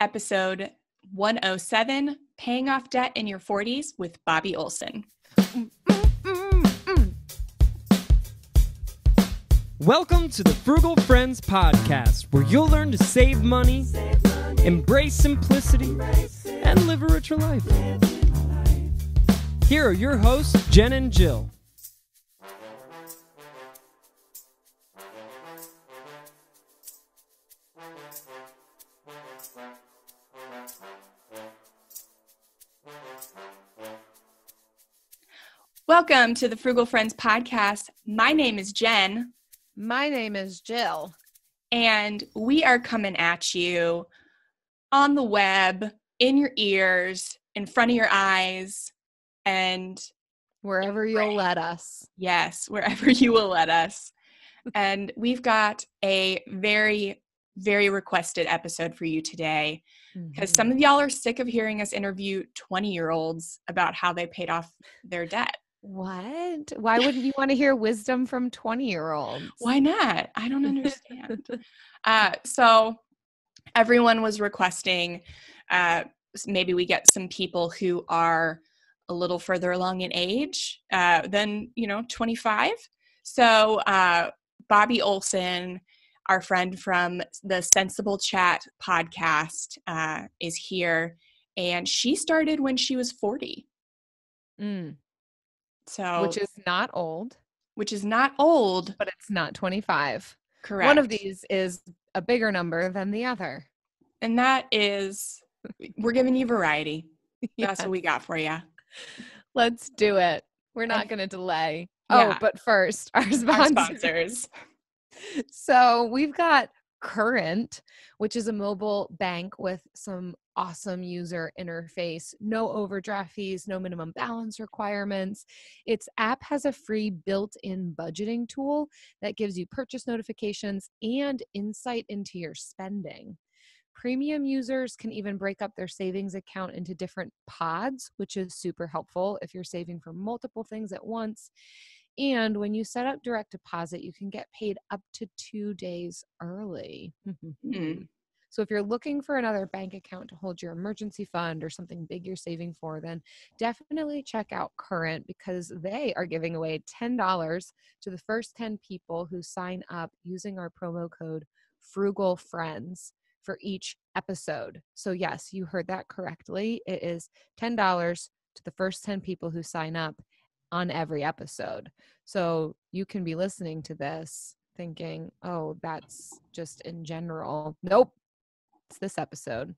episode 107, Paying Off Debt in Your 40s with Bobbi Olsen. Welcome to the Frugal Friends podcast, where you'll learn to save money, embrace simplicity, and live a richer life. Here are your hosts, Jen and Jill. Welcome to the Frugal Friends podcast. My name is Jen. My name is Jill. And we are coming at you on the web, in your ears, in front of your eyes, and wherever you'll let us. Yes, wherever you will let us. And we've got a very, very requested episode for you today because some of y'all are sick of hearing us interview 20-year-olds about how they paid off their debt. What? Why wouldn't you want to hear wisdom from 20-year-olds? Why not? I don't understand. So everyone was requesting maybe we get some people who are a little further along in age than, 25. So Bobbi Olsen, our friend from the Sensible Chat podcast, is here. And she started when she was 40. So, which is not old. Which is not old. But it's not 25. Correct. One of these is a bigger number than the other. And that is, we're giving you variety. Yes. That's what we got for you. Let's do it. We're not going to delay. Yeah. Oh, but first, our sponsors. So we've got Current, which is a mobile bank with some awesome user interface, no overdraft fees, no minimum balance requirements. Its app has a free built-in budgeting tool that gives you purchase notifications and insight into your spending. Premium users can even break up their savings account into different pods, which is super helpful if you're saving for multiple things at once. And when you set up direct deposit, you can get paid up to 2 days early. So if you're looking for another bank account to hold your emergency fund or something big you're saving for, then definitely check out Current because they are giving away $10 to the first 10 people who sign up using our promo code FrugalFriends for each episode. So yes, you heard that correctly. It is $10 to the first 10 people who sign up on every episode. So you can be listening to this thinking, oh, that's just in general. Nope. It's this episode.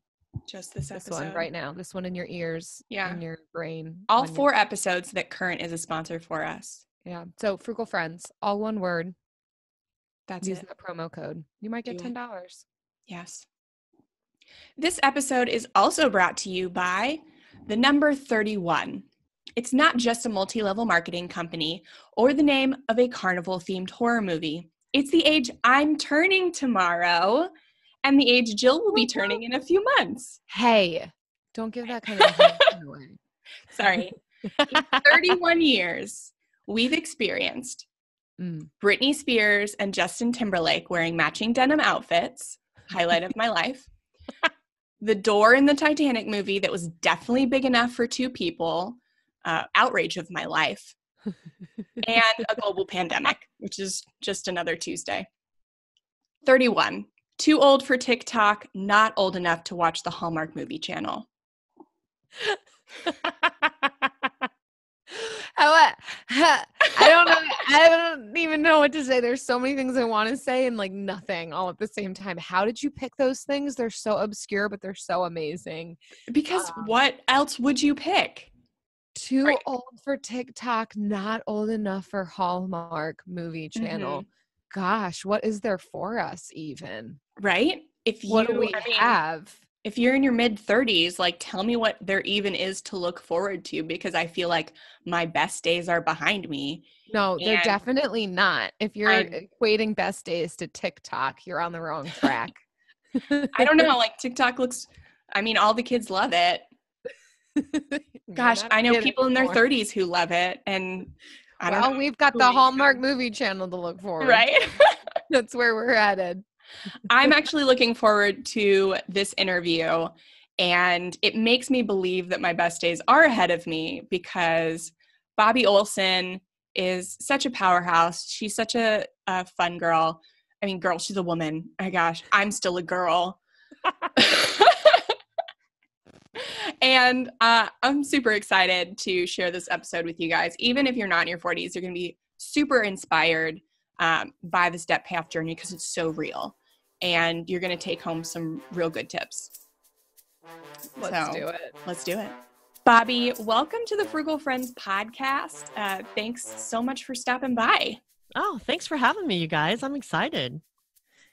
Just this episode. This one right now. This one in your ears, in your brain. All 4 episodes that Current is a sponsor for us. Yeah. So Frugal Friends, all one word. That's Use it. that promo code. You might get $10. Yes. This episode is also brought to you by the number 31. It's not just a multi-level marketing company or the name of a carnival-themed horror movie. It's the age I'm turning tomorrow and the age Jill will be turning in a few months. Hey, don't give that kind of information away. Sorry. In 31 years, we've experienced Brittany Spears and Justin Timberlake wearing matching denim outfits, highlight of my life. The door in the Titanic movie that was definitely big enough for 2 people. Outrage of my life, and a global pandemic, which is just another Tuesday. 31. Too old for TikTok, not old enough to watch the Hallmark Movie channel. I don't even know what to say. There's so many things I want to say and nothing all at the same time. How did you pick those things? They're so obscure, but they're so amazing. Because what else would you pick? Too old for TikTok, not old enough for Hallmark Movie channel. Gosh, what is there for us even? Right? What do we have? If you're in your mid-30s, tell me what there even is to look forward to, because I feel like my best days are behind me. No, they're definitely not. If you're equating best days to TikTok, you're on the wrong track. I don't know. TikTok looks, all the kids love it. Gosh, I know people in their 30s who love it, and we've got the Hallmark Movie channel to look forward. Right? That's where we're headed. I'm actually looking forward to this interview, and it makes me believe that my best days are ahead of me because Bobbi Olsen is such a powerhouse. She's such a fun girl. I mean, girl, she's a woman. Oh my gosh, I'm still a girl. And I'm super excited to share this episode with you guys. Even if you're not in your 40s, you're going to be super inspired by this debt payoff journey because it's so real. And you're going to take home some real good tips. Let's do it. Let's do it. Bobbi, welcome to the Frugal Friends podcast. Thanks so much for stopping by. Oh, thanks for having me, you guys. I'm excited.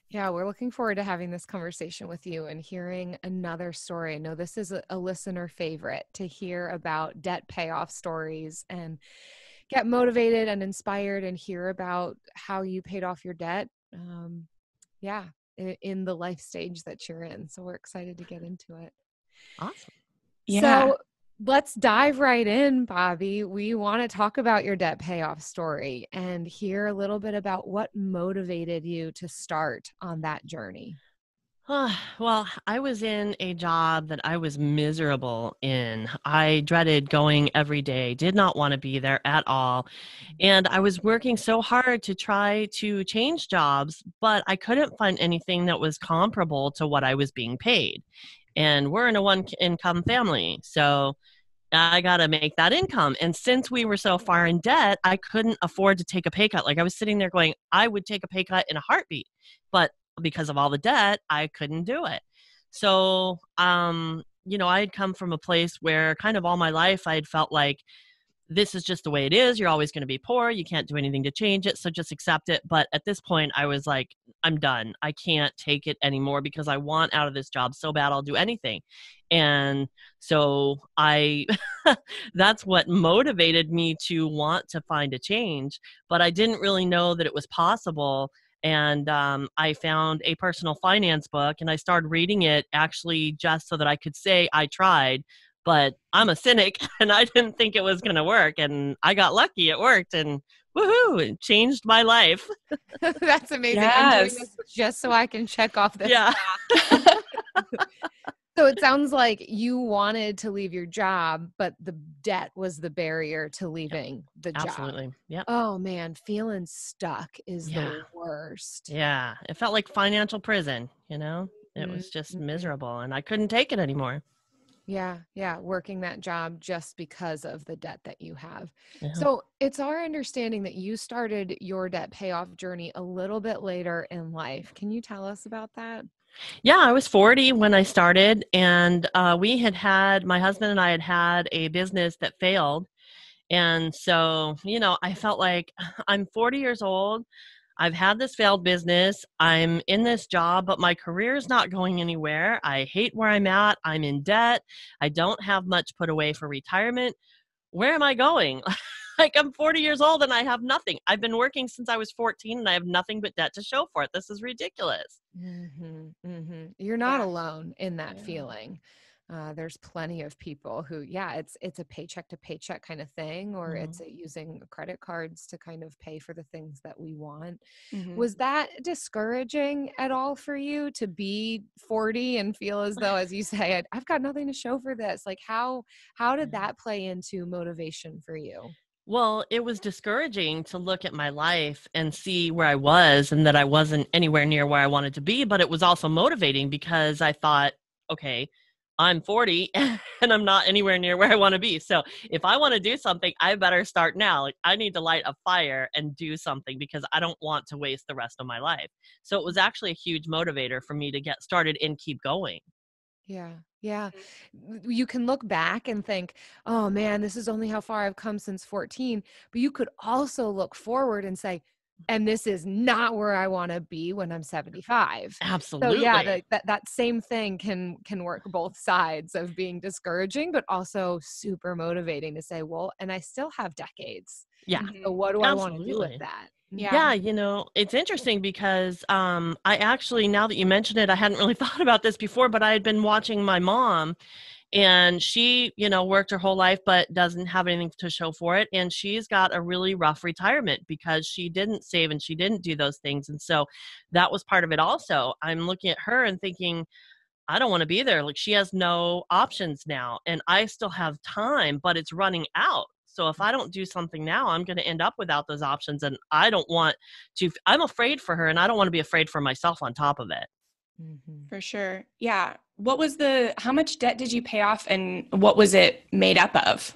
Yeah, we're looking forward to having this conversation with you and hearing another story. I know this is a listener favorite to hear about debt payoff stories and get motivated and inspired and hear about how you paid off your debt. In the life stage that you're in. So we're excited to get into it. Awesome. Yeah. So let's dive right in, Bobbi. We want to talk about your debt payoff story and hear a little bit about what motivated you to start on that journey. Well, I was in a job that I was miserable in. I dreaded going every day, did not want to be there at all. And I was working so hard to try to change jobs, but I couldn't find anything that was comparable to what I was being paid. And we're in a one-income family, so I got to make that income. And since we were so far in debt, I couldn't afford to take a pay cut. Like I was sitting there going, I would take a pay cut in a heartbeat, but because of all the debt, I couldn't do it. So, I had come from a place where kind of all my life I had felt like this is just the way it is. You're always going to be poor. You can't do anything to change it. So just accept it. But at this point, I was like, I'm done. I can't take it anymore because I want out of this job so bad. I'll do anything. And so that's what motivated me to want to find a change. But I didn't really know that it was possible. And I found a personal finance book and I started reading it actually just so that I could say I tried. But I'm a cynic and I didn't think it was going to work. And I got lucky. It worked and woohoo, it changed my life. That's amazing. Yes. I'm doing this just so I can check off this. Yeah. So it sounds like you wanted to leave your job, but the debt was the barrier to leaving the job. Absolutely. Yeah. Oh man, feeling stuck is the worst. Yeah. It felt like financial prison, It was just miserable and I couldn't take it anymore. Yeah. Working that job just because of the debt that you have. Yeah. So it's our understanding that you started your debt payoff journey a little bit later in life. Can you tell us about that? Yeah, I was 40 when I started, and my husband and I had a business that failed. And so, I felt like I'm 40 years old. I've had this failed business. I'm in this job, but my career is not going anywhere. I hate where I'm at. I'm in debt. I don't have much put away for retirement. Where am I going? Like I'm 40 years old and I have nothing. I've been working since I was 14 and I have nothing but debt to show for it. This is ridiculous. You're not alone in that feeling. There's plenty of people who, it's a paycheck to paycheck kind of thing, or it's using credit cards to kind of pay for the things that we want. Was that discouraging at all for you to be 40 and feel as though, as you say, I've got nothing to show for this? Like how did that play into motivation for you? Well, it was discouraging to look at my life and see where I was and that I wasn't anywhere near where I wanted to be. But it was also motivating because I thought, okay, I'm 40 and I'm not anywhere near where I want to be. So if I want to do something, I better start now. Like I need to light a fire and do something because I don't want to waste the rest of my life. So it was actually a huge motivator for me to get started and keep going. Yeah. You can look back and think, oh man, this is only how far I've come since 14. But you could also look forward and say, and this is not where I want to be when I'm 75. Absolutely. So that same thing can work both sides of being discouraging, but also super motivating to say, well, and I still have decades. Yeah. So what do I want to do with that? Yeah, it's interesting because I actually, now that you mention it, I hadn't really thought about this before, but I had been watching my mom And she, worked her whole life, but doesn't have anything to show for it. And she's got a really rough retirement because she didn't save and she didn't do those things. And so that was part of it also. I'm looking at her and thinking, I don't want to be there. Like, she has no options now, and I still have time, but it's running out. So if I don't do something now, I'm going to end up without those options. And I don't want to, I'm afraid for her, and I don't want to be afraid for myself on top of it. For sure. Yeah. How much debt did you pay off, and what was it made up of?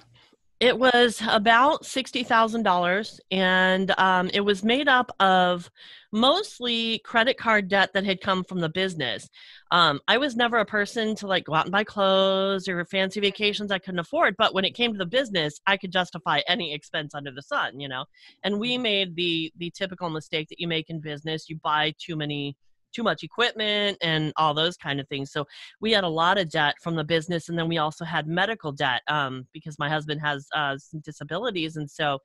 It was about $60,000, and it was made up of mostly credit card debt that had come from the business. I was never a person to like go out and buy clothes or fancy vacations I couldn't afford, but when it came to the business, I could justify any expense under the sun, And we made the typical mistake that you make in business. You buy too much equipment and all those kind of things. So we had a lot of debt from the business. And then we also had medical debt because my husband has some disabilities. And so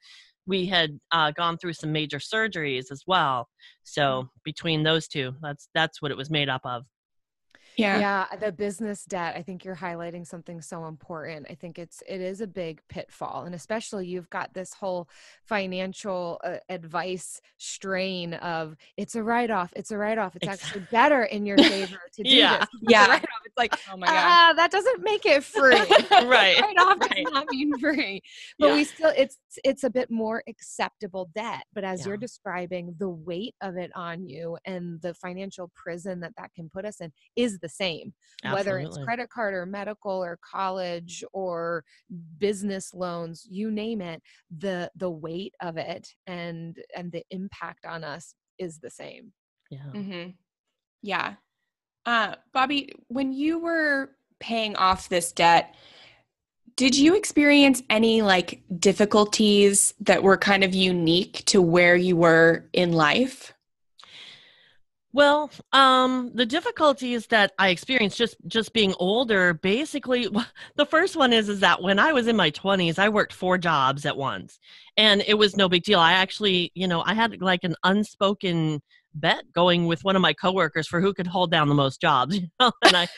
we had gone through some major surgeries as well. So between those two, that's what it was made up of. Yeah. The business debt, I think you're highlighting something so important. I think it is a big pitfall. And especially you've got this whole financial advice strain of it's a write-off. It's actually better in your favor to do this. Yeah. It's write-off. It's like, oh my God. That doesn't make it free. Right. Write-off does not mean free. But we still, it's a bit more acceptable debt. But as you're describing, the weight of it on you and the financial prison that can put us in is the same. Absolutely. Whether it's credit card or medical or college or business loans, you name it, the weight of it and the impact on us is the same. Yeah. Bobbi, when you were paying off this debt, did you experience any like difficulties that were kind of unique to where you were in life? Well, the difficulties that I experienced just being older, basically, the first one is that when I was in my 20s, I worked 4 jobs at once, and it was no big deal. I actually, I had like an unspoken bet going with one of my coworkers for who could hold down the most jobs, and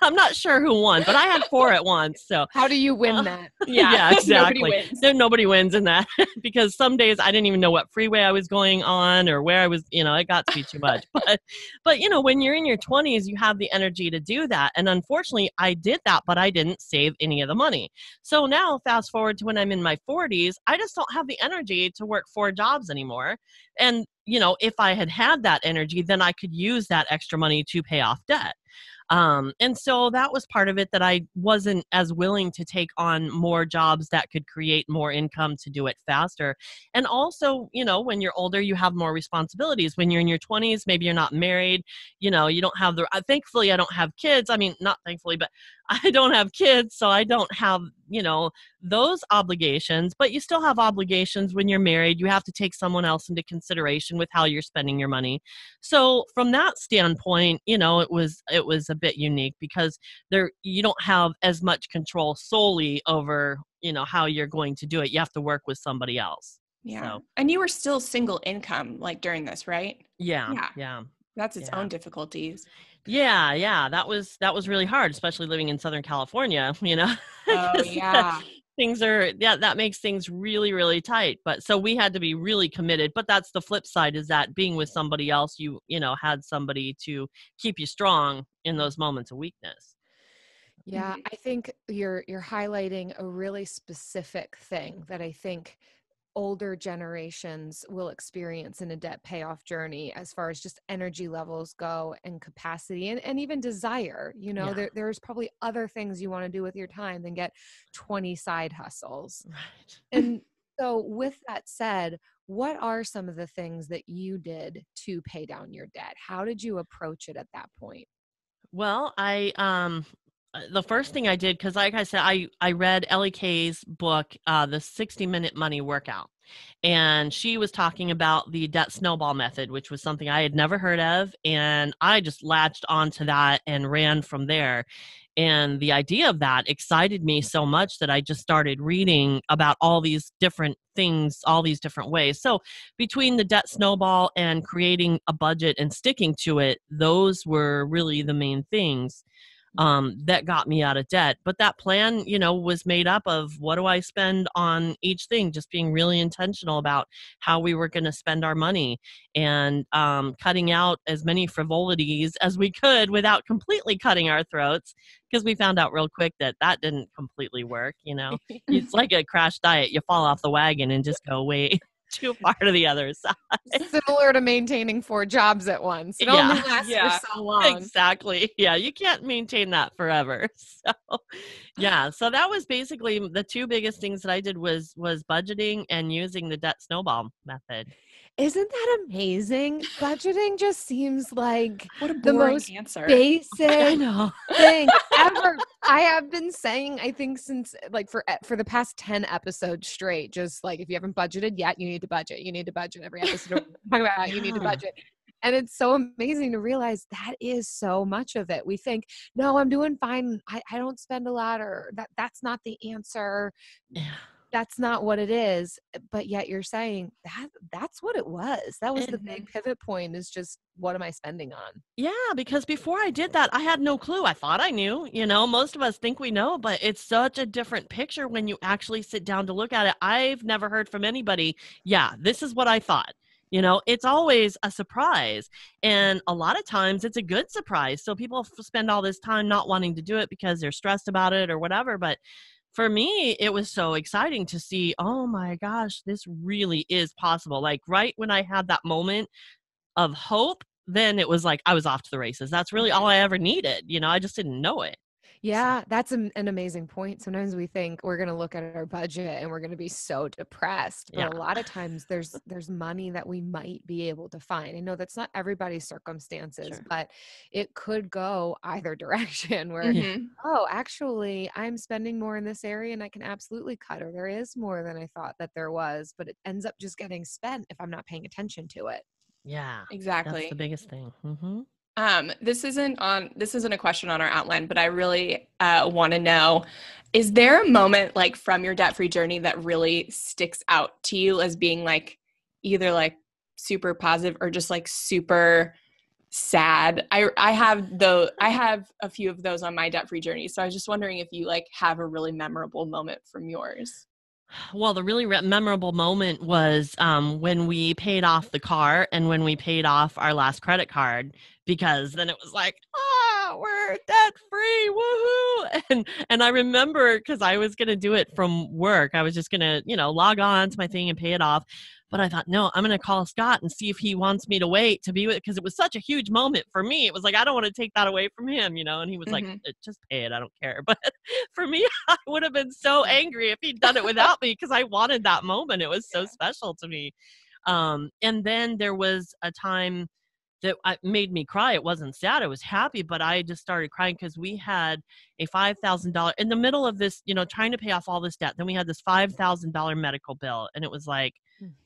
I'm not sure who won, but I had 4 at once. So how do you win that? Yeah, exactly. Nobody wins. Nobody wins in that because some days I didn't even know what freeway I was going on or where I was, it got to be too much. But when you're in your 20s, you have the energy to do that. And unfortunately, I did that, but I didn't save any of the money. So now fast forward to when I'm in my 40s, I just don't have the energy to work 4 jobs anymore. And, if I had that energy, then I could use that extra money to pay off debt. And so that was part of it, that I wasn't as willing to take on more jobs that could create more income to do it faster. And also, when you're older, you have more responsibilities. When you're in your 20s, maybe you're not married, you don't have thankfully I don't have kids. I mean, not thankfully, but I don't have kids, so I don't have, those obligations, but you still have obligations when you're married. You have to take someone else into consideration with how you're spending your money. So from that standpoint, it was a bit unique because you don't have as much control solely over, how you're going to do it. You have to work with somebody else. Yeah. So. And you were still single income like during this, right? Yeah. That's its own difficulties. Yeah. That was really hard, especially living in Southern California, Oh, yeah. that makes things really, really tight. But so we had to be really committed. But that's the flip side, is that being with somebody else, you had somebody to keep you strong in those moments of weakness. Yeah, I think you're highlighting a really specific thing that I think older generations will experience in a debt payoff journey, as far as just energy levels go and capacity and even desire. There's probably other things you want to do with your time than get 20 side hustles. Right. And so with that said, what are some of the things that you did to pay down your debt? How did you approach it at that point? Well, the first thing I did, because like I said, I read Ellie Kay's book, The 60-Minute Money Workout. And she was talking about the debt snowball method, which was something I had never heard of. And I just latched onto that and ran from there. And the idea of that excited me so much that I just started reading about all these different things, all these different ways. So between the debt snowball and creating a budget and sticking to it, those were really the main things. that got me out of debt. But that plan, was made up of what do I spend on each thing, just being really intentional about how we were going to spend our money and cutting out as many frivolities as we could without completely cutting our throats, because we found out real quick that didn't completely work. It's like a crash diet. You fall off the wagon and just go way too far to the other side. Similar to maintaining 4 jobs at once. It only lasts for so long. Exactly. Yeah, you can't maintain that forever. So that was basically the 2 biggest things that I did was budgeting and using the debt snowball method. Isn't that amazing? Budgeting just seems like what a the most answer. Basic thing ever. I have been saying, I think since for the past 10 episodes straight, just like if you haven't budgeted yet, you need to budget. You need to budget every episode. Talk about how you need to budget. And it's so amazing to realize that is so much of it. We think, no, I'm doing fine. I don't spend a lot, or that's not the answer. Yeah. That's not what it is. But yet you're saying that's what it was. That was the big pivot point, is just, what am I spending on? Yeah, because before I did that, I had no clue. I thought I knew, most of us think we know, but it's such a different picture when you actually sit down to look at it. I've never heard from anybody, yeah, this is what I thought. It's always a surprise. And a lot of times it's a good surprise. So people spend all this time not wanting to do it because they're stressed about it or whatever. But for me, it was so exciting to see, oh my gosh, this really is possible. Like right when I had that moment of hope, then it was like I was off to the races. That's really all I ever needed. I just didn't know it. Yeah, that's an amazing point. Sometimes we think we're going to look at our budget and we're going to be so depressed. But a lot of times there's money that we might be able to find. I know that's not everybody's circumstances, but it could go either direction where, oh, actually, I'm spending more in this area and I can absolutely cut, or there is more than I thought that there was, but it ends up just getting spent if I'm not paying attention to it. Yeah, exactly. That's the biggest thing. This isn't a question on our outline, but I really want to know, is there a moment like from your debt-free journey that really sticks out to you as being like either like super positive or just like super sad? I have a few of those on my debt-free journey. So I was just wondering if you like have a really memorable moment from yours. Well, the really memorable moment was when we paid off the car and when we paid off our last credit card, because then it was like, we're debt free, woohoo! And I remember, because I was gonna do it from work, I was just gonna log on to my thing and pay it off. But I thought, no, I'm going to call Scott and see if he wants me to wait to be with it, because it was such a huge moment for me. It was like, I don't want to take that away from him, and he was like, just pay it. I don't care. But for me, I would have been so angry if he'd done it without me, because I wanted that moment. It was so special to me. And then there was a time that made me cry. It wasn't sad. I was happy, but I just started crying because we had a $5,000 in the middle of this, trying to pay off all this debt. Then we had this $5,000 medical bill, and it was like,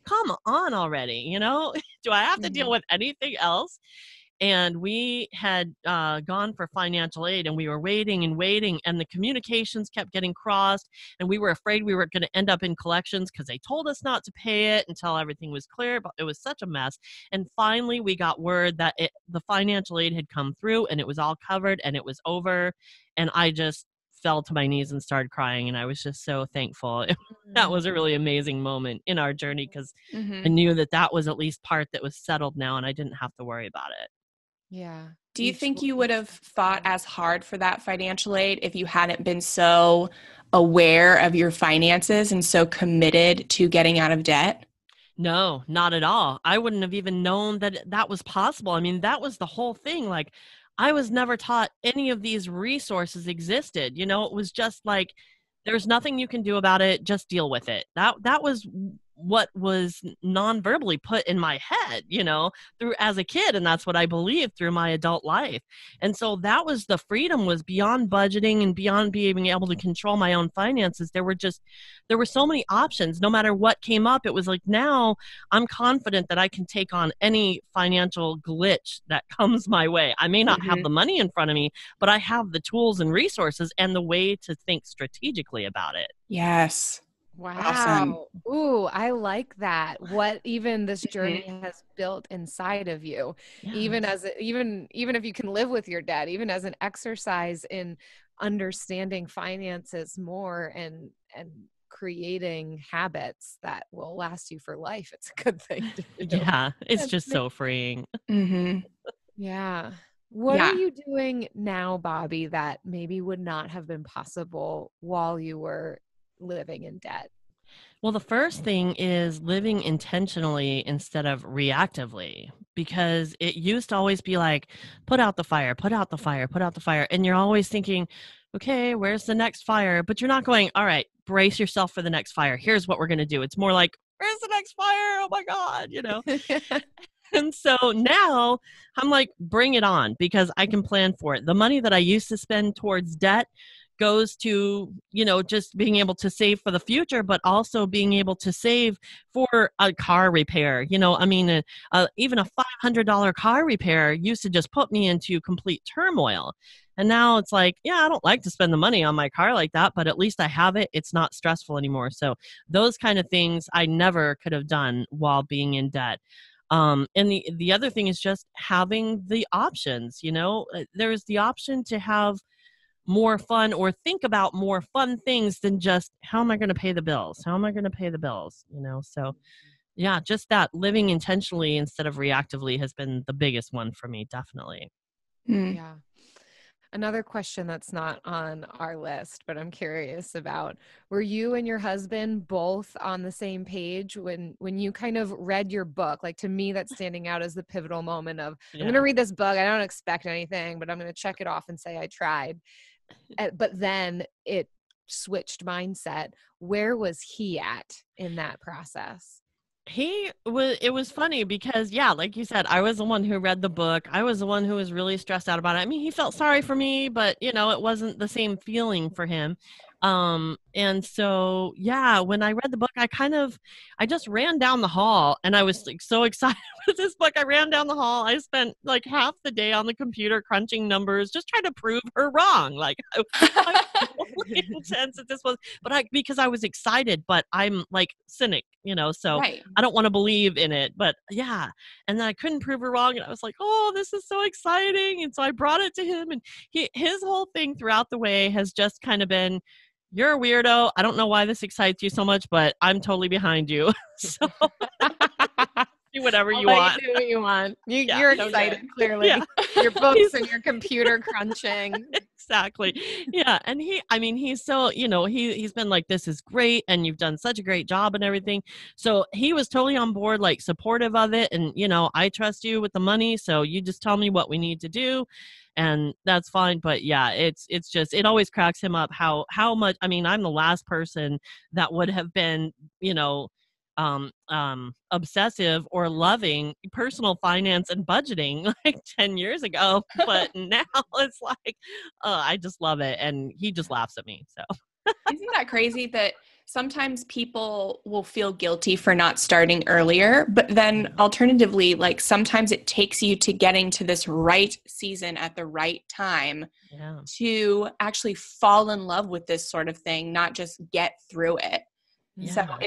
come on already, do I have to deal with anything else? And we had gone for financial aid, and we were waiting, and the communications kept getting crossed, and we were afraid we were going to end up in collections because they told us not to pay it until everything was clear. But it was such a mess. And finally, we got word that the financial aid had come through, and it was all covered, and it was over. And I just fell to my knees and started crying, and I was just so thankful. That was a really amazing moment in our journey, because I knew that was at least part that was settled now, and I didn't have to worry about it. Yeah. Do you think you would have fought as hard for that financial aid if you hadn't been so aware of your finances and so committed to getting out of debt? No, not at all. I wouldn't have even known that was possible. I mean, that was the whole thing. Like, I was never taught any of these resources existed. It was just like, there's nothing you can do about it. Just deal with it. That was what was non-verbally put in my head, through as a kid. And that's what I believed through my adult life. And so that was the freedom, was beyond budgeting and beyond being able to control my own finances. There were so many options. No matter what came up, it was like, now I'm confident that I can take on any financial glitch that comes my way. I may not have the money in front of me, but I have the tools and resources and the way to think strategically about it. Yes. Wow. Awesome. Ooh, I like that. What even this journey has built inside of you, even as even if you can live with your debt, even as an exercise in understanding finances more and creating habits that will last you for life. It's a good thing to do. Yeah, it's just so freeing. Yeah. What are you doing now, Bobbi, that maybe would not have been possible while you were living in debt? Well, the first thing is living intentionally instead of reactively, because it used to always be like, put out the fire, put out the fire, put out the fire. And you're always thinking, okay, where's the next fire? But you're not going, all right, brace yourself for the next fire. Here's what we're going to do. It's more like, where's the next fire? Oh my God, you know? And so now I'm like, bring it on, because I can plan for it. The money that I used to spend towards debt goes to, you know, just being able to save for the future, but also being able to save for a car repair. You know, I mean, even a $500 car repair used to just put me into complete turmoil. And now it's like, yeah, I don't like to spend the money on my car like that, but at least I have it. It's not stressful anymore. So those kind of things I never could have done while being in debt. And the other thing is just having the options. You know, there's the option to have more fun or think about more fun things than just, how am I going to pay the bills? How am I going to pay the bills? You know, so yeah, just that living intentionally instead of reactively has been the biggest one for me. Definitely. Yeah. Another question that's not on our list, but I'm curious about, were you and your husband both on the same page when you kind of read your book? Like, to me, that's standing out as the pivotal moment of, I'm going to read this book. I don't expect anything, but I'm going to check it off and say I tried. But then it switched mindset. Where was he at in that process? It was funny because, yeah, like you said, I was the one who read the book. I was the one who was really stressed out about it. I mean, he felt sorry for me, but you know, it wasn't the same feeling for him. And so, yeah, when I read the book, I just ran down the hall, and I was like so excited with this book. I ran down the hall. I spent like half the day on the computer crunching numbers, just trying to prove her wrong. Like, I was totally intense at this was, because I was excited, but I'm like cynic, you know, so I don't want to believe in it. But yeah, and then I couldn't prove her wrong, and I was like, oh, this is so exciting. And so I brought it to him, and his whole thing throughout the way has just kind of been, you're a weirdo. I don't know why this excites you so much, but I'm totally behind you. So do whatever you want. Do what you want. You're excited, clearly. Yeah. Your books and your computer crunching. Exactly. Yeah. And he's so, you know, he's been like, this is great, and you've done such a great job and everything. So he was totally on board, like supportive of it. And, you know, I trust you with the money, so you just tell me what we need to do, and that's fine. But yeah, it's just, it always cracks him up how much, I mean, I'm the last person that would have been, you know, obsessive or loving personal finance and budgeting like 10 years ago, but now it's like, I just love it, and he just laughs at me. So isn't that crazy that sometimes people will feel guilty for not starting earlier, but then alternatively, like sometimes it takes you to getting to this right season at the right time to actually fall in love with this sort of thing, not just get through it.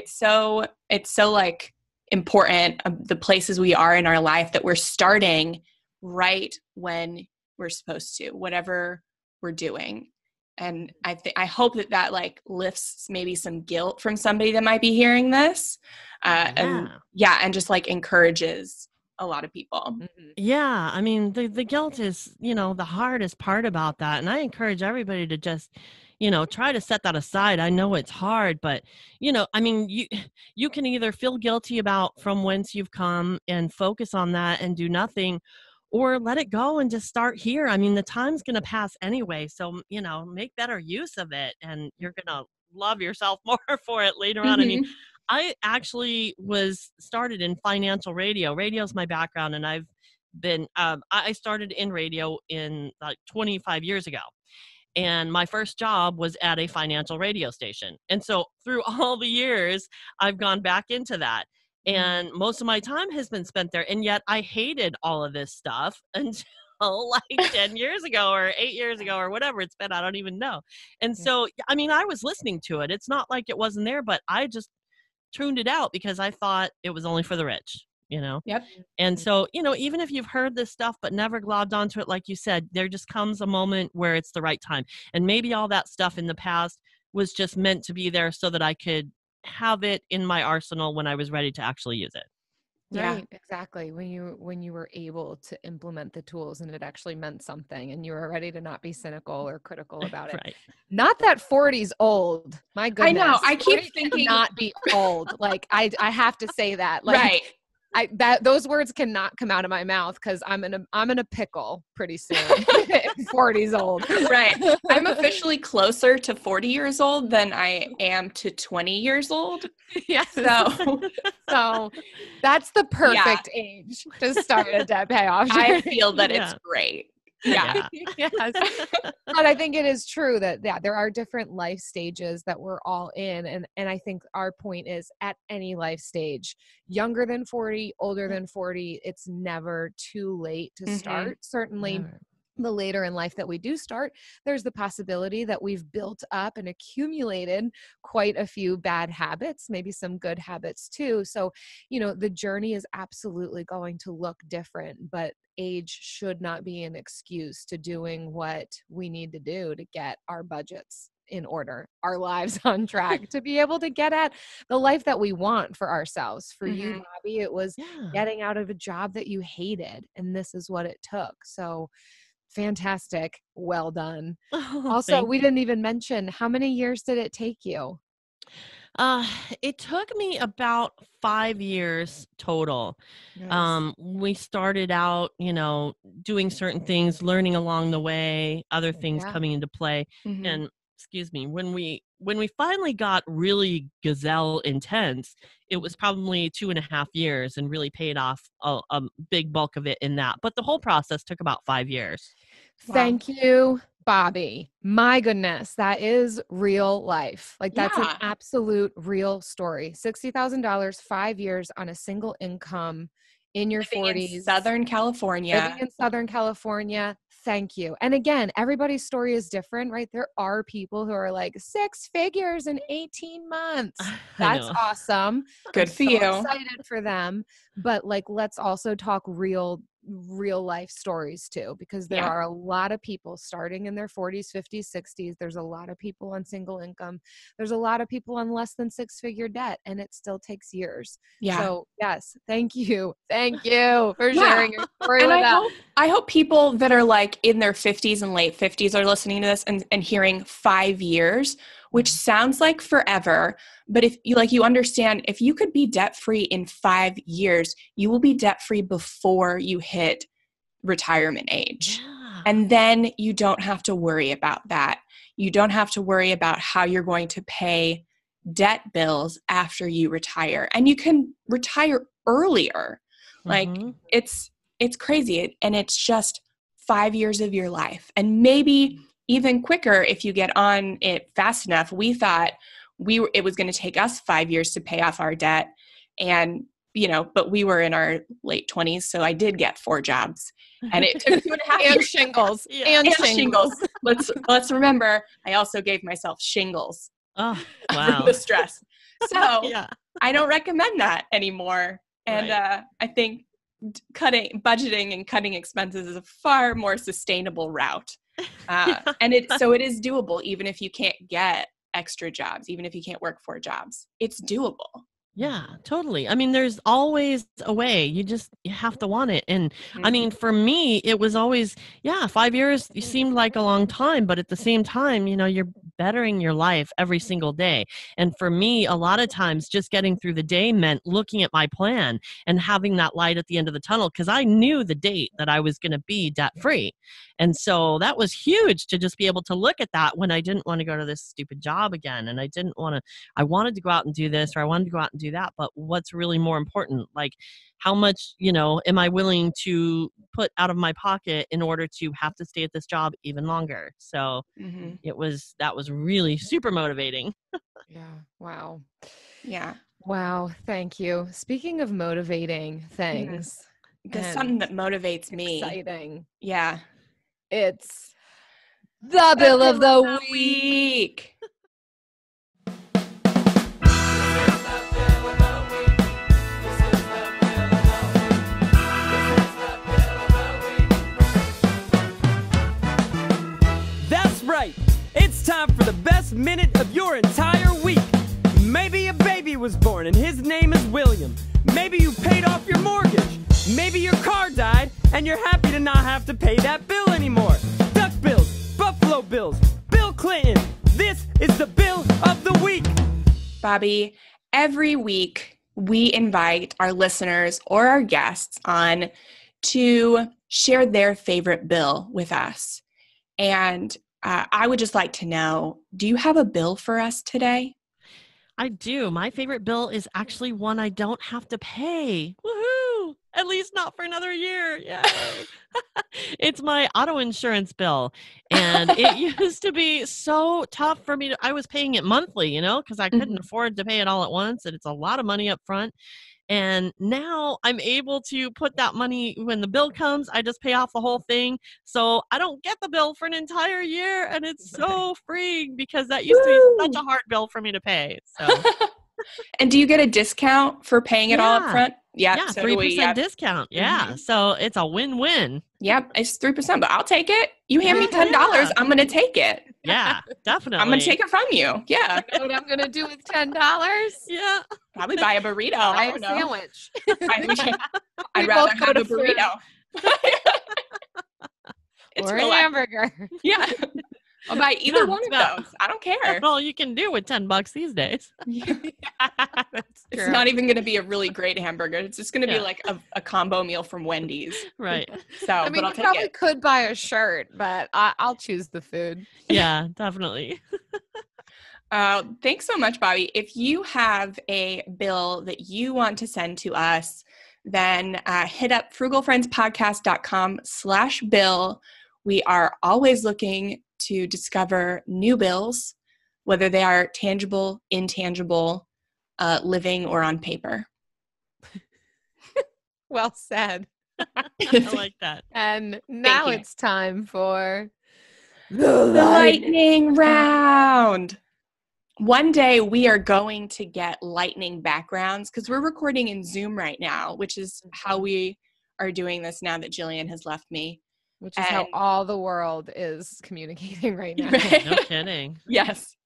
So it's so like important, the places we are in our life, that we're starting right when we're supposed to, whatever we're doing. And I hope that like lifts maybe some guilt from somebody that might be hearing this, and just like encourages a lot of people. Yeah, I mean, the guilt is, you know, the hardest part about that, and I encourage everybody to just, you know, try to set that aside. I know it's hard, but, you know, I mean, you can either feel guilty about from whence you've come and focus on that and do nothing, or let it go and just start here. I mean, the time's going to pass anyway, so, you know, make better use of it, and you're going to love yourself more for it later on. I mean, I actually was started in financial radio. Radio's my background, and I've been, I started in radio in like 25 years ago. And my first job was at a financial radio station. And so through all the years, I've gone back into that. And most of my time has been spent there. And yet I hated all of this stuff until like 10 years ago or 8 years ago or whatever it's been. I don't even know. And so, I mean, I was listening to it. It's not like it wasn't there, but I just tuned it out because I thought it was only for the rich, you know? Yep. And so, you know, even if you've heard this stuff but never globbed onto it, like you said, there just comes a moment where it's the right time. And maybe all that stuff in the past was just meant to be there so that I could have it in my arsenal when I was ready to actually use it. Right, exactly. When you were able to implement the tools and it actually meant something and you were ready to not be cynical or critical about it. Right. Not that 40's old. My goodness. I know. I keep thinking not be old. Like I have to say that. Like, right. Those words cannot come out of my mouth because I'm in a pickle pretty soon. 40's old. Right. I'm officially closer to 40 years old than I am to 20 years old. Yeah. So that's the perfect age to start a debt payoff. I feel that it's great. Yeah. Yes. But I think it is true that there are different life stages that we're all in. And I think our point is at any life stage, younger than 40, older than 40, it's never too late to start. Certainly the later in life that we do start, there's the possibility that we've built up and accumulated quite a few bad habits, maybe some good habits too. So, you know, the journey is absolutely going to look different, but age should not be an excuse to doing what we need to do to get our budgets in order, our lives on track, to be able to get at the life that we want for ourselves. For you, Bobbi, it was getting out of a job that you hated, and this is what it took. So fantastic. Well done. Also, we didn't even mention, how many years did it take you? It took me about 5 years total. Nice. We started out, you know, doing certain things, learning along the way, other things coming into play. And excuse me, when we finally got really gazelle intense, it was probably 2.5 years and really paid off a big bulk of it in that. But the whole process took about 5 years. Thank you, Bobbi. My goodness, that is real life. Like that's an absolute real story. $60,000, 5 years on a single income in your 40s. In Southern California. Living in Southern California. Thank you. And again, everybody's story is different, right? There are people who are like 6 figures in 18 months. That's awesome. Good for you. Excited for them. But like, let's also talk real life stories too, because there are a lot of people starting in their 40s, 50s, 60s. There's a lot of people on single income. There's a lot of people on less than 6-figure debt, and it still takes years. Yeah. So yes, thank you for sharing your story with us. I hope people that are like in their 50s and late 50s are listening to this and hearing 5 years, which sounds like forever. But if you understand, if you could be debt-free in 5 years, you will be debt-free before you hit retirement age. Yeah. And then you don't have to worry about that. You don't have to worry about how you're going to pay debt bills after you retire. And you can retire earlier. Like it's crazy. And it's just 5 years of your life. And maybe even quicker if you get on it fast enough. We thought it was going to take us 5 years to pay off our debt. And, you know, but we were in our late 20s. So I did get 4 jobs and it took 2.5 years. Shingles. And shingles. Let's remember, I also gave myself shingles. Oh, wow. From the stress. So I don't recommend that anymore. And I think budgeting and cutting expenses is a far more sustainable route. And it is doable, even if you can't get extra jobs, even if you can't work 4 jobs, it's doable. Yeah, totally. I mean, there's always a way. You have to want it. And I mean, for me, it was always, 5 years seemed like a long time, but at the same time, you know, you're bettering your life every single day. And for me, a lot of times just getting through the day meant looking at my plan and having that light at the end of the tunnel, because I knew the date that I was going to be debt free. And so that was huge to just be able to look at that when I didn't want to go to this stupid job again. And I wanted to go out and do this, or I wanted to go out and do that. But what's really more important, like how much, you know, am I willing to put out of my pocket in order to have to stay at this job even longer? So that was really super motivating. Yeah. Wow. Yeah. Wow. Thank you. Speaking of motivating things, Because something that motivates me. Exciting. Yeah. It's the bill of the week. That's right. It's time for the best minute of your entire week. Maybe a baby was born and his name is William. Maybe you paid off your mortgage. Maybe your car died and you're happy to not have to pay that bill anymore. Duck bills, Buffalo Bills, Bill Clinton. This is the bill of the week. Bobbi, every week we invite our listeners or our guests on to share their favorite bill with us. And I would just like to know, do you have a bill for us today? I do. My favorite bill is actually one I don't have to pay. Woohoo! At least not for another year. Yay! It's my auto insurance bill. And it used to be so tough for me. I was paying it monthly, because I couldn't afford to pay it all at once. And it's a lot of money up front. And now I'm able to put that money when the bill comes, I just pay off the whole thing. So I don't get the bill for an entire year. And it's so freeing because that used to be such a hard bill for me to pay. So. And do you get a discount for paying it all up front? Yeah, so 3% discount. Yeah. So it's a win-win. Yep, it's 3%, but I'll take it. You hand me $10, I'm going to take it. Yeah, definitely. I'm going to take it from you. Yeah. You know what I'm going to do with $10? Yeah. Probably buy a burrito. Buy a sandwich. I'd rather have a burrito. Or a hamburger. Yeah. I'll buy either one of those. I don't care. That's all you can do with $10 these days. It's not even going to be a really great hamburger. It's just going to be like a combo meal from Wendy's. Right. So, I mean, you probably could buy a shirt, but I'll choose the food. Yeah, definitely. Thanks so much, Bobbi. If you have a bill that you want to send to us, then hit up frugalfriendspodcast.com/bill. We are always looking to discover new bills, whether they are tangible, intangible, living, or on paper. Well said. I like that. And now it's time for the lightning round. One day we are going to get lightning backgrounds because we're recording in Zoom right now, which is how we are doing this now that Jillian has left me. Which is how all the world is communicating right now. No kidding. Yes.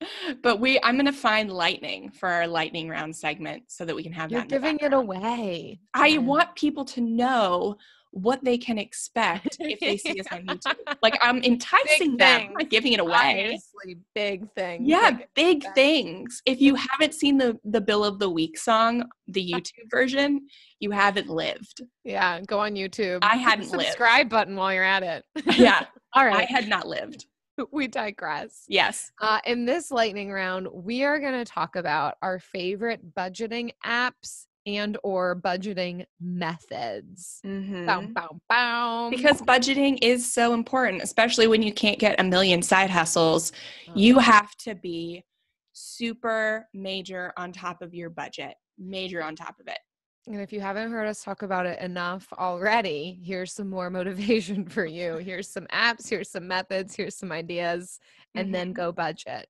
But I'm going to find lightning for our lightning round segment so that we can have You're that in the giving it away. I want people to know what they can expect if they see us on YouTube. Like, I'm enticing them. I'm not giving it away. Obviously, big things. Yeah, big things. If you haven't seen the Bill of the Week song, the YouTube version, you haven't lived. Yeah, go on YouTube. I hadn't lived. Subscribe button while you're at it. Yeah. All right. I had not lived. We digress. Yes. In this lightning round, we are going to talk about our favorite budgeting apps and or budgeting methods. Bow, bow, bow. Because budgeting is so important, especially when you can't get a million side hustles. You have to be super major on top of your budget. Major on top of it. And if you haven't heard us talk about it enough already, here's some more motivation for you. Here's some apps, here's some methods, here's some ideas, and then go budget.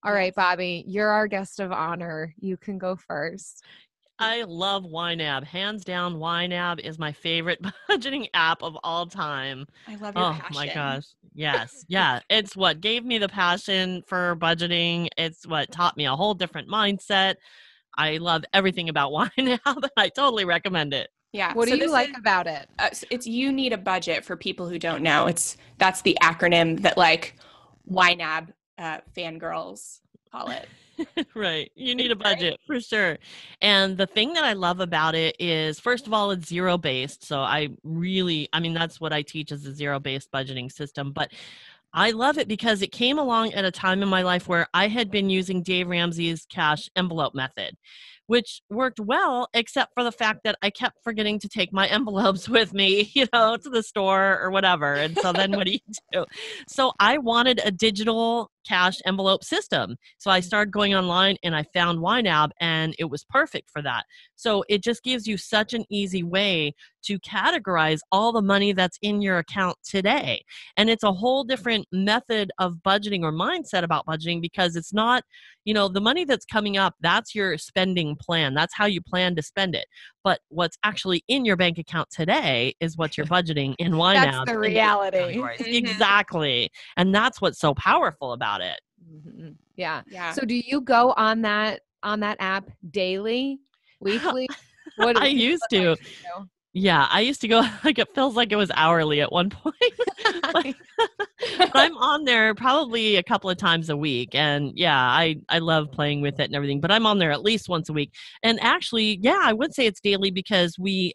All right, Bobbi, you're our guest of honor. You can go first. I love YNAB. Hands down, YNAB is my favorite budgeting app of all time. I love your passion. Oh my gosh. Yes. Yeah. It's what gave me the passion for budgeting. It's what taught me a whole different mindset. I love everything about YNAB and I totally recommend it. Yeah. What do you like about it? It's You Need a Budget for people who don't know. That's the acronym that like YNAB fangirls call it. Right. You need a budget for sure. And the thing that I love about it is, first of all, it's zero-based. So that's what I teach is a zero-based budgeting system. But I love it because it came along at a time in my life where I had been using Dave Ramsey's cash envelope method, which worked well, except for the fact that I kept forgetting to take my envelopes with me, to the store or whatever. And so then what do you do? So I wanted a digital cash envelope system. So I started going online and I found YNAB, and it was perfect for that. So it just gives you such an easy way to categorize all the money that's in your account today. And it's a whole different method of budgeting or mindset about budgeting, because it's not, the money that's coming up, that's your spending plan. That's how you plan to spend it. But what's actually in your bank account today is what you're budgeting in YNAB. That's the reality. Mm-hmm. Exactly. And that's what's so powerful about it. Mm-hmm. Yeah. Yeah. So do you go on that app daily, weekly? What I used to. Yeah, I used to go, it feels like it was hourly at one point. but I'm on there probably a couple of times a week. And yeah, I love playing with it and everything, but I'm on there at least once a week. And actually, yeah, I would say it's daily, because we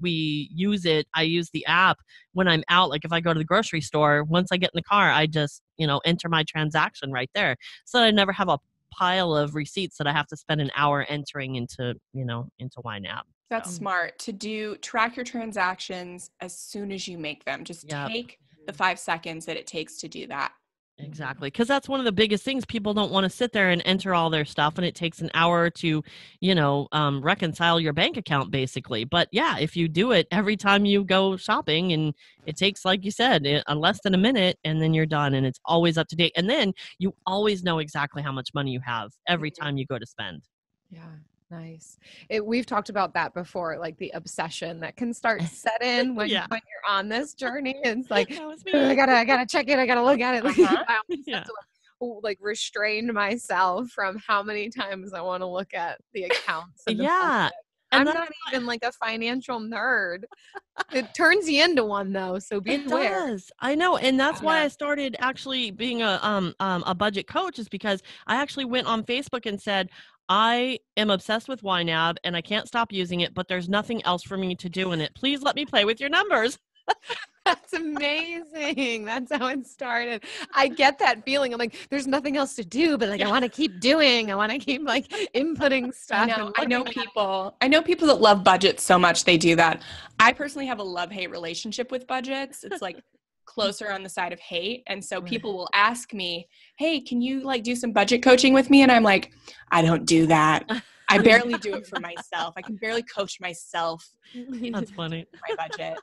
use it. I use the app when I'm out. Like if I go to the grocery store, once I get in the car, I just, enter my transaction right there. So I never have a pile of receipts that I have to spend an hour entering into YNAB. That's smart to track your transactions as soon as you make them. Just take the 5 seconds that it takes to do that. Exactly. Because that's one of the biggest things. People don't want to sit there and enter all their stuff, and it takes an hour to, reconcile your bank account basically. But yeah, if you do it every time you go shopping, and it takes, like you said, less than a minute, and then you're done, and it's always up to date. And then you always know exactly how much money you have every time you go to spend. Yeah. Nice. We've talked about that before, like the obsession that can start set in when you're on this journey. It's like, I gotta check it. I gotta look at it. Like, I always have to restrain myself from how many times I want to look at the accounts. And I'm not even like a financial nerd. It turns you into one though, so be aware. It does. I know, and that's why I started actually being a budget coach, is because I actually went on Facebook and said, I am obsessed with YNAB and I can't stop using it, but there's nothing else for me to do in it. Please let me play with your numbers. That's amazing. That's how it started. I get that feeling. I'm like, there's nothing else to do, but like, I want to keep doing. I want to keep like inputting stuff. I know people that love budgets so much they do that. I personally have a love-hate relationship with budgets. It's like closer on the side of hate. And so people will ask me, hey, can you like do some budget coaching with me? And I'm like, I don't do that. I barely do it for myself. I can barely coach myself. That's funny. My budget.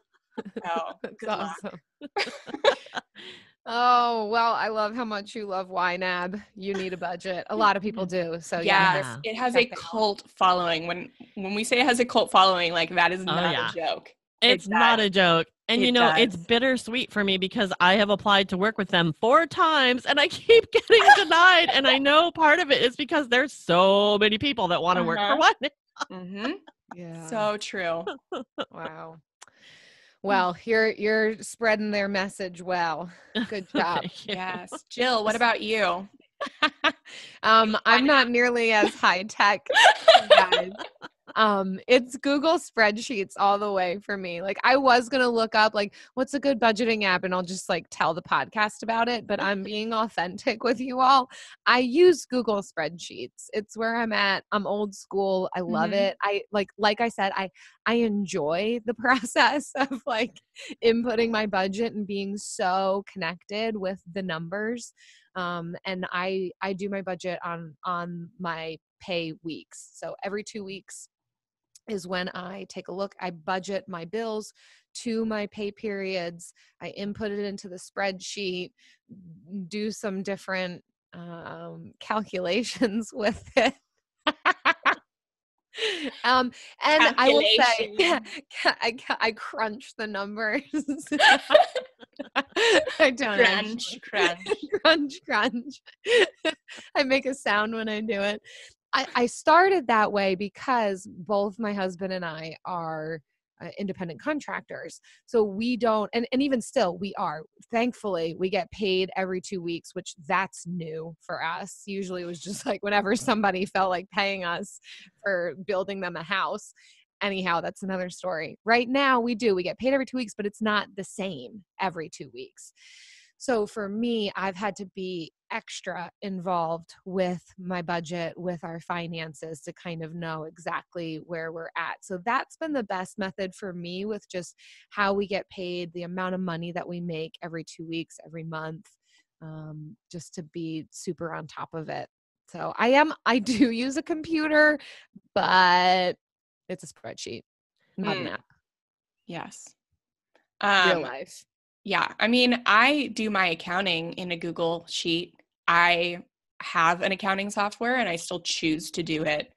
Oh, that's awesome. Oh, well, I love how much you love YNAB. You need a budget. A lot of people do. So yeah, it has a cult following. When we say it has a cult following, like that is not a joke. It's not a joke. And it's bittersweet for me, because I have applied to work with them 4 times and I keep getting denied. And I know part of it is because there's so many people that want to work for one. Mm-hmm. Yeah. So true. Wow. Well, you're spreading their message well. Good job. Yes. Jill, what about you? I'm not nearly as high tech, guys. It's Google spreadsheets all the way for me. Like I was going to look up like what's a good budgeting app, and I'll just like tell the podcast about it, but I'm being authentic with you all. I use Google spreadsheets. It's where I'm at. I'm old school. I love it. I like I said, I enjoy the process of like inputting my budget and being so connected with the numbers. And I do my budget on my pay weeks. So every 2 weeks is when I take a look. I budget my bills to my pay periods. I input it into the spreadsheet, do some different calculations with it. And I will say, I crunch the numbers. I don't crunch. I make a sound when I do it. I started that way because both my husband and I are independent contractors. So we don't, and even still we are, thankfully we get paid every 2 weeks, which that's new for us. Usually it was just like whenever somebody felt like paying us for building them a house. Anyhow, that's another story. Right now we get paid every 2 weeks, but it's not the same every 2 weeks. So for me, I've had to be extra involved with my budget, with our finances to kind of know exactly where we're at. So that's been the best method for me with just how we get paid, the amount of money that we make every 2 weeks, every month, just to be super on top of it. So I do use a computer, but it's a spreadsheet, not an app. Yes. Real life. Yeah. I mean, I do my accounting in a Google Sheet. I have an accounting software and I still choose to do it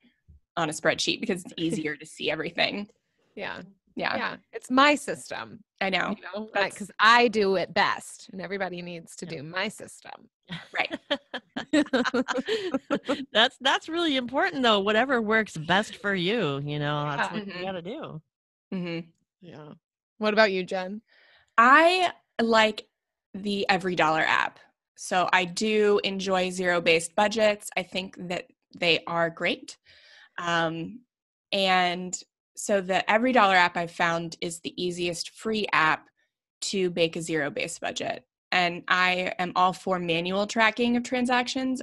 on a spreadsheet because it's easier to see everything. Yeah. Yeah. Yeah. It's my system. I know. Because I do it best and everybody needs to do my system. Right. That's really important though. Whatever works best for you, that's what you got to do. Mm-hmm. Yeah. What about you, Jen? I like the Every Dollar app. So I do enjoy zero-based budgets. I think that they are great. And so the Every Dollar app I've found is the easiest free app to make a zero-based budget. And I am all for manual tracking of transactions.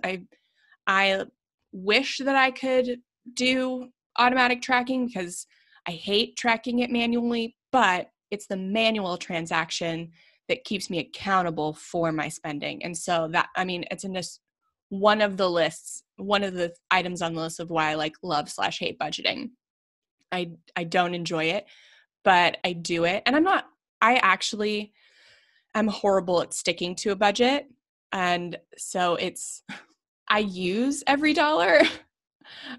I wish that I could do automatic tracking because I hate tracking it manually, but it's the manual transaction that keeps me accountable for my spending. And so it's in this one of the items on the list of why I love/hate budgeting. I don't enjoy it, but I do it. And I'm horrible at sticking to a budget. And so I use Every Dollar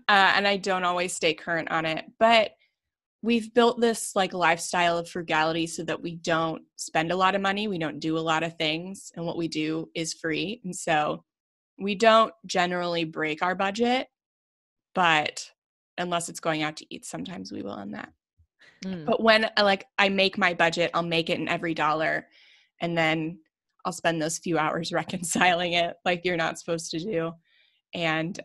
and I don't always stay current on it, but we've built this lifestyle of frugality so that we don't spend a lot of money. We don't do a lot of things. And what we do is free. And so we don't generally break our budget, but unless it's going out to eat, sometimes we will on that. But when I make my budget, I'll make it in Every Dollar. And then I'll spend those few hours reconciling it like you're not supposed to do. And,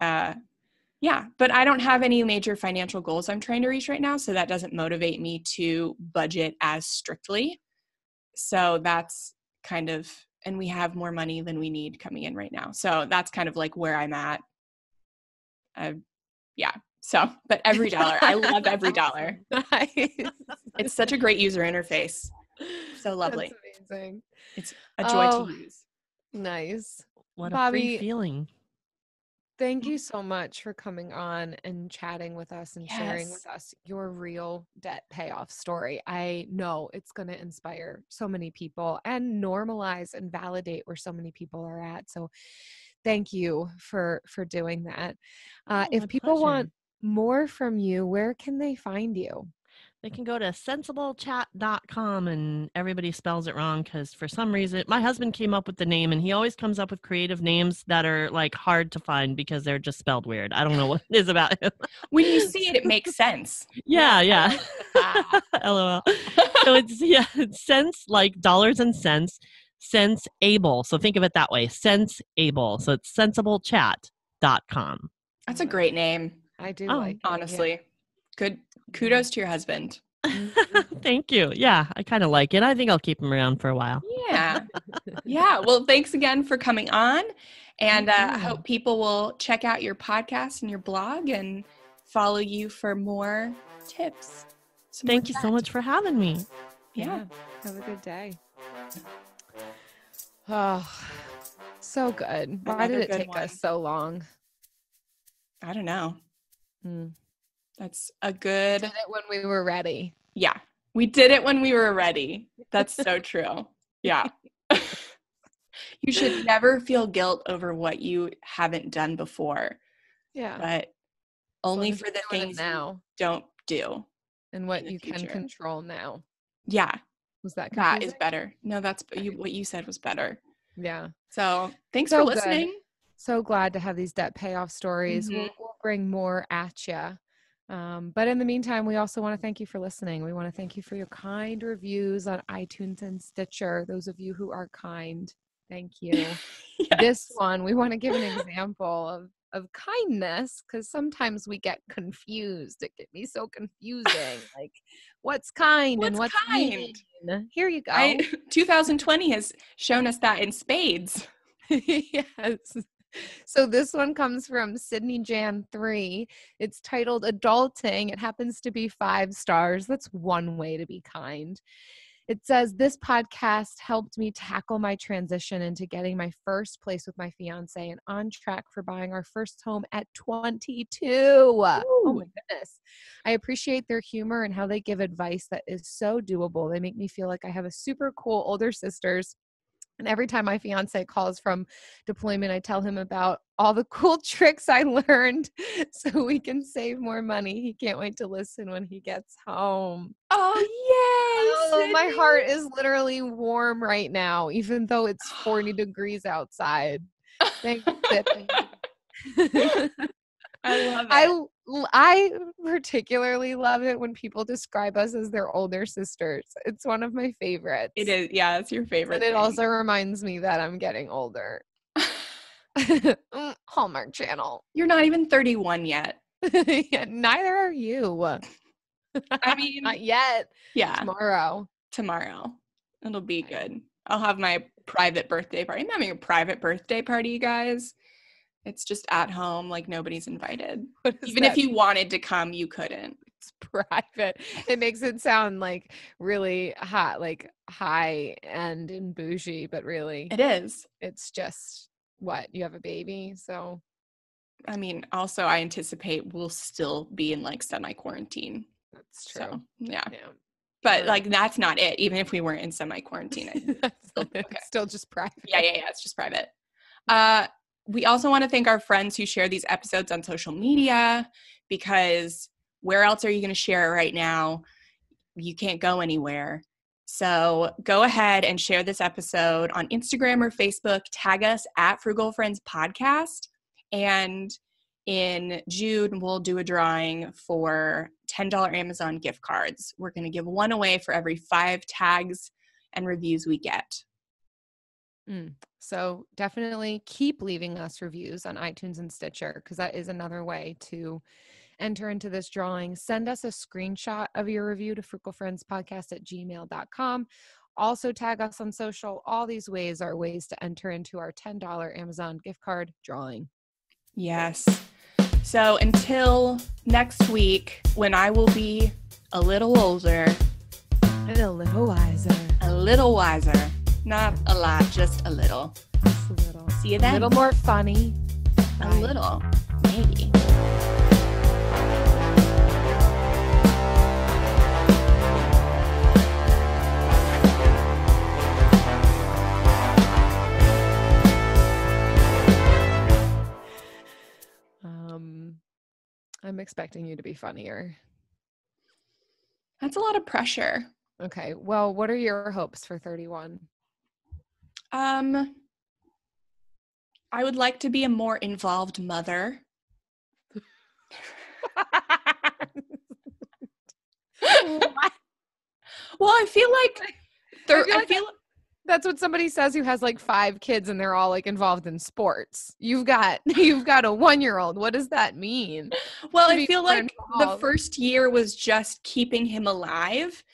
yeah, but I don't have any major financial goals I'm trying to reach right now, so that doesn't motivate me to budget as strictly. So that's and we have more money than we need coming in right now. So that's kind of where I'm at. Yeah. So, but Every Dollar, I love Every Dollar. Nice. It's such a great user interface. So lovely. That's amazing. It's a joy to use. Nice. What Bobbi, a free feeling. Thank you so much for coming on and chatting with us and sharing with us your real debt payoff story. I know it's going to inspire so many people and normalize and validate where so many people are at. So thank you for doing that. If people want more from you, where can they find you? They can go to sensiblechat.com, and everybody spells it wrong because for some reason, my husband came up with the name and he always comes up with creative names that are hard to find because they're just spelled weird. I don't know what it is about him. When you see it, it makes sense. Yeah. LOL. So it's sense like dollars and cents, sense able. So think of it that way, sense able. So it's sensiblechat.com. That's a great name. I do like it, honestly. Yeah. Good. Kudos to your husband. Thank you. Yeah, I kind of like it. I think I'll keep him around for a while. Yeah. Yeah. Well, thanks again for coming on. And I hope people will check out your podcast and your blog and follow you for more tips. Thank you so much for having me. Yeah. Have a good day. Oh, so good. Why did it take us so long? I don't know. That's a good. We did it when we were ready. Yeah. We did it when we were ready. That's so true. Yeah. You should never feel guilt over what you haven't done before. Yeah. But only for the things you don't do. And what you can control now. Yeah. Was that confusing? That is better. No, that's what you said was better. Yeah. So thanks for listening. Good. So glad to have these debt payoff stories. We'll bring more at you. But in the meantime, we also want to thank you for listening. We want to thank you for your kind reviews on iTunes and Stitcher. Those of you who are kind, thank you. Yes. This one, we want to give an example of of kindness, because sometimes we get confused. It can be so confusing. Like, what's kind and what's kind? mean? Here you go. 2020 has shown us that in spades. Yes. So this one comes from Sydney Jan 3. It's titled Adulting. It happens to be 5 stars. That's one way to be kind. It says, this podcast helped me tackle my transition into getting my first place with my fiance and on track for buying our first home at 22. Ooh. Oh my goodness. I appreciate their humor and how they give advice that is so doable. They make me feel like I have a super cool older sisters. And every time my fiance calls from deployment, I tell him about all the cool tricks I learned so we can save more money. He can't wait to listen when he gets home. Oh, yay! Oh, my heart is literally warm right now, even though it's 40 degrees outside. Thanks, Sydney. I love it. I particularly love it when people describe us as their older sisters. It's one of my favorites. It is. Yeah, it's your favorite. And it also reminds me that I'm getting older. Hallmark Channel. You're not even 31 yet. Yeah, neither are you. I mean, not yet. Yeah. Tomorrow. It'll be good. I'll have my private birthday party. I'm having a private birthday party, you guys. It's just at home, like nobody's invited. Even if you wanted to come, you couldn't. It's private. It makes it sound like really hot, like high end and bougie, but really it is. It's just what? You have a baby, so I mean, also I anticipate we'll still be in like semi-quarantine. That's true. So, yeah. But like that's not it. Even if we weren't in semi-quarantine, it's still just private. Yeah. It's just private. We also want to thank our friends who share these episodes on social media, because where else are you going to share it right now? You can't go anywhere. So go ahead and share this episode on Instagram or Facebook. Tag us at Frugal Friends Podcast. And in June, we'll do a drawing for $10 Amazon gift cards. We're going to give one away for every 5 tags and reviews we get. So definitely keep leaving us reviews on iTunes and Stitcher, because that is another way to enter into this drawing. Send us a screenshot of your review to frugalfriendspodcast@gmail.com. Also tag us on social. All these ways are ways to enter into our $10 Amazon gift card drawing. Yes. So until next week, when I will be a little older and a little wiser. Not a lot, just a little. Just a little. See you then. A little more funny. A little, maybe. I'm expecting you to be funnier. That's a lot of pressure. Okay. Well, what are your hopes for 31? I would like to be a more involved mother. Well, I feel like that's what somebody says who has like 5 kids and they're all like involved in sports. You've got a 1-year-old. What does that mean? Well, I feel like the first year was just keeping him alive.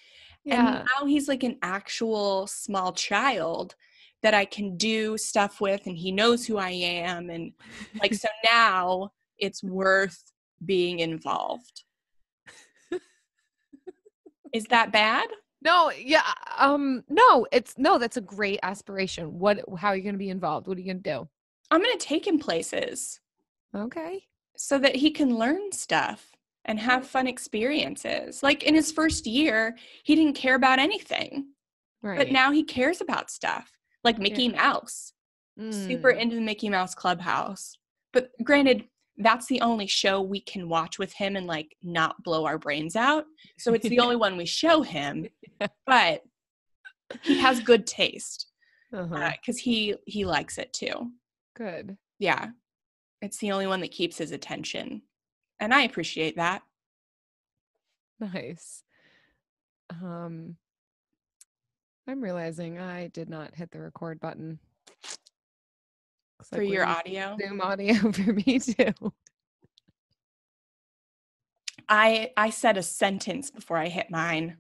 Yeah. And now he's like an actual small child that I can do stuff with, and he knows who I am. And like, so now it's worth being involved. Is that bad? No, yeah. That's a great aspiration. How are you going to be involved? What are you going to do? I'm going to take him places. Okay. So that he can learn stuff and have fun experiences. Like in his first year, he didn't care about anything. Right. But now he cares about stuff. Like Mickey Mouse. Super into the Mickey Mouse Clubhouse. But granted, that's the only show we can watch with him and like not blow our brains out. So it's the only one we show him. But he has good taste. Because he likes it too. Good. Yeah. It's the only one that keeps his attention. And I appreciate that. Nice. I'm realizing I did not hit the record button. For your audio? Zoom audio for me too. I said a sentence before I hit mine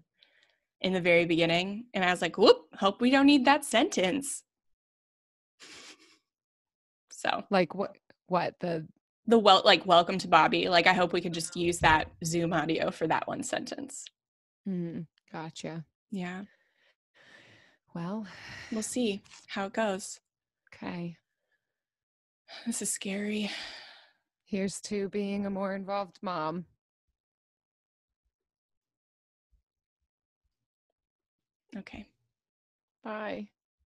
in the very beginning, and I was like, whoop, hope we don't need that sentence. So like what the welcome to Bobbi. Like, I hope we could just use that Zoom audio for that one sentence. Gotcha. Yeah. Well, we'll see how it goes. Okay. This is scary. Here's to being a more involved mom. Okay. Bye.